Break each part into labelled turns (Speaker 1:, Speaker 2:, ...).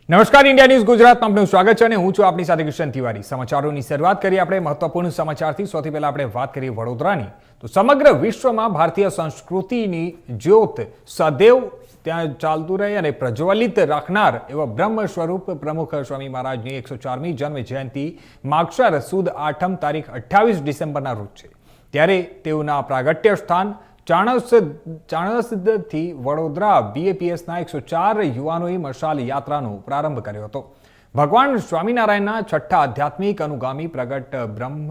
Speaker 1: નમસ્કાર, India news ગુજરાતમાં આપનું સ્વાગત છે અને હું છું આપની સાથે કિશન તિવારી। સમાચારોની શરૂઆત કરીએ આપણે મહત્વપૂર્ણ સમાચારથી। સૌથી પહેલા આપણે વાત કરીએ વડોદરાની। તો સમગ્ર વિશ્વમાં ભારતીય સંસ્કૃતિની જ્યોત સદૈવ ત્યાં ચાલતું રહે અને પ્રજ્વલિત રાખનાર એવા બ્રહ્મ સ્વરૂપ પ્રમુખ સ્વામી મહારાજની 104મી જન્મ જયંતિ માગશર સુદ આઠમ તારીખ 28 ડિસેમ્બરના રોજ છે। ત્યારે તેઓના પ્રાગટ્ય સ્થાન ચાણસ્દથી વડોદરા BAPSના 104 યુવાનોએ મશાલ યાત્રાનો પ્રારંભ કર્યો હતો। ભગવાન સ્વામિનારાયણના છઠ્ઠા આધ્યાત્મિક અનુગામી પ્રગટ બ્રહ્મ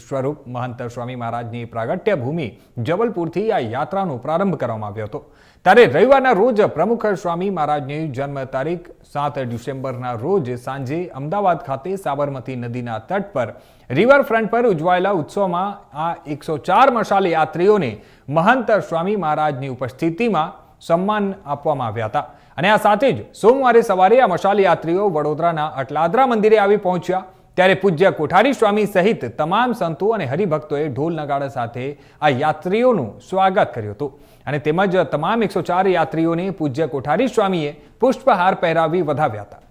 Speaker 1: સ્વરૂપ મહંત સ્વામી મહારાજની પ્રાગટ્ય ભૂમિ જબલપુરથી આ યાત્રાનો પ્રારંભ કરવામાં આવ્યો હતો। ત્યારે રવિવારના રોજ પ્રમુખ સ્વામી મહારાજની જન્મ તારીખ 7 ડિસેમ્બરના રોજ સાંજે અમદાવાદ ખાતે સાબરમતી નદીના તટ પર રિવરફ્રન્ટ પર ઉજવાયેલા ઉત્સવમાં આ 104 મશાલ યાત્રીઓને મહંત સ્વામી મહારાજની ઉપસ્થિતિમાં સન્માન આપવામાં આવ્યા હતા। અને આ સાથે જ સોમવારે સવારે આ મશાલ યાત્રીઓ વડોદરાના અટલાદરા મંદિરે આવી પહોંચ્યા। ત્યારે પૂજ્ય કોઠારી સ્વામી સહિત તમામ સંતો અને હરિભક્તોએ ઢોલ નગાડા સાથે આ યાત્રીઓનું સ્વાગત કર્યું હતું અને તેમજ તમામ 104 યાત્રીઓને પૂજ્ય કોઠારી સ્વામીએ પુષ્પહાર પહેરાવી વધાવ્યા હતા।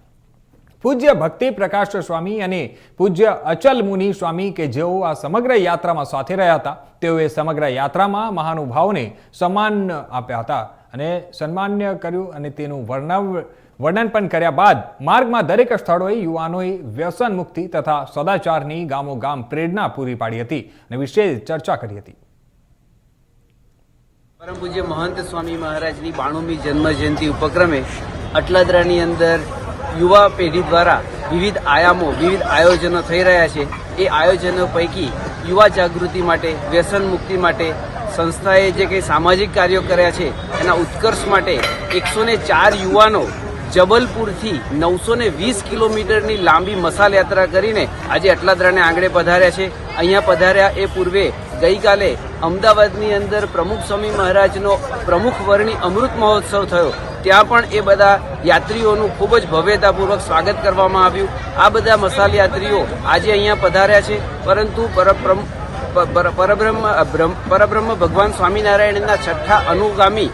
Speaker 1: પૂજ્ય ભક્તિ પ્રકાશ સ્વામી અને પૂજ્ય અચલ મુનિ સ્વામી કે જેઓ આ સમગ્ર યાત્રામાં સાથે રહ્યા હતા, તેઓએ સમગ્ર યાત્રામાં મહાનુભાવોને સન્માન આપ્યા હતા અને સન્માન્ય કર્યું અને તેનું વર્ણન પણ કર્યા બાદ માર્ગમાં દરેક સ્થળોએ યુવાનોએ વ્યસન મુક્તિ તથા સદાચારની ગામોગામ પ્રેરણા પૂરી પાડી હતી અને વિશેષ ચર્ચા કરી હતી।
Speaker 2: પરમ પૂજ્ય મહંત સ્વામી મહારાજની 92મી જન્મ જયંતિ ઉપક્રમે અટલાદરાની અંદર યુવા પેઢી દ્વારા વિવિધ આયામો વિવિધ આયોજનો થઈ રહ્યા છે। એ આયોજનો પૈકી યુવા જાગૃતિ માટે, વ્યસન મુક્તિ માટે સંસ્થાએ જે કંઈ સામાજિક કાર્યો કર્યા છે એના ઉત્કર્ષ માટે 104 યુવાનો જબલપુરથી 920 કિલોમીટરની લાંબી મશાલ યાત્રા કરીને આજે અટલાદરાને આંગણે પધાર્યા છે। અહીંયા પધાર્યા એ પૂર્વે ગઈકાલે અમદાવાદની અંદર પ્રમુખ સ્વામી મહારાજનો પ્રમુખ વર્ણી અમૃત મહોત્સવ થયો। ત્યાં પણ એ બધા યાત્રીઓનું ખૂબ જ ભવ્યતાપૂર્વક સ્વાગત કરવામાં આવ્યું। આ બધા મશાલ યાત્રીઓ આજે અહીંયા પધાર્યા છે, પરંતુ પરબ્રહ્મ ભગવાન સ્વામિનારાયણના છઠ્ઠા અનુગામી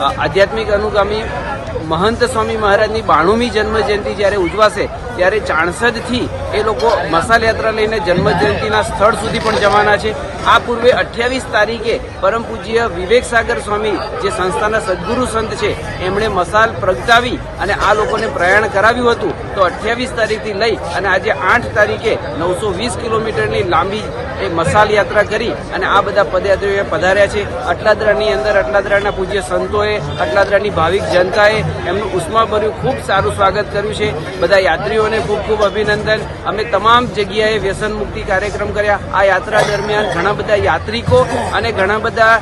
Speaker 2: આધ્યાત્મિક અનુગામી મહંત સ્વામી મહારાજની 92મી જન્મ જયંતિ જ્યારે ઉજવાશે ત્યારે ચાણસદથી એ લોકો મશાલ યાત્રા લઈને જન્મ જયંતિના સ્થળ સુધી પણ જવાના છે। આ પૂર્વે 28 તારીખે પરમ પૂજ્ય વિવેક સાગર સ્વામી જે સંસ્થાના સદગુરુ સંત છે એમણે મશાલ પ્રગટાવી અને આ લોકોને પ્રયાણ કરાવ્યું હતું। તો 28 તારીખથી લઈ અને આજે 8 તારીખે 920 કિલોમીટરની લાંબી એ મશાલ યાત્રા કરી અને આ બધા પદયાત્રીઓએ પધાર્યા છે। અટલાદરાની અંદર અટલાદરાના પૂજ્ય સંતોએ, અટલાદરાની ભાવિક જનતાએ એમનું ઉષ્માભર્યું ખૂબ સારું સ્વાગત કર્યું છે। બધા યાત્રીઓને ખૂબ ખૂબ અભિનંદન। અમે તમામ જગ્યાએ વ્યસન મુક્તિ કાર્યક્રમ કર્યા। આ યાત્રા દરમિયાન ઘણા બધા યાત્રિકો અને ઘણા બધા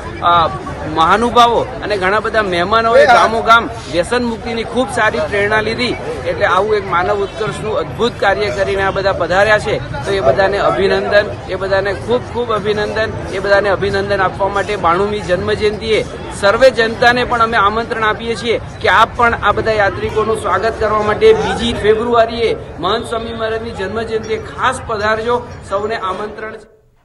Speaker 2: મહાનુભાવો અને ઘણા બધા મહેમાનોએ ગામોગામ વ્યસન મુક્તિની ખૂબ સારી પ્રેરણા લીધી। એટલે આવું એક માનવ ઉત્કર્ષનું અદ્ભુત કાર્ય કરીને આ બધા પધાર્યા છે। તો એ બધાને અભિનંદન, એ બધાને ખૂબ ખૂબ અભિનંદન। એ બધાને અભિનંદન આપવા માટે 92મી જન્મ જયંતિએ સર્વે જનતાને પણ અમે આમંત્રણ આપીએ છીએ કે આપ પણ આ બધા યાત્રિકોનું સ્વાગત કરવા માટે 2 ફેબ્રુઆરીએ મહંત સ્વામી મહારાજની જન્મ જયંતિએ ખાસ પધારજો। સૌને આમંત્રણ છે।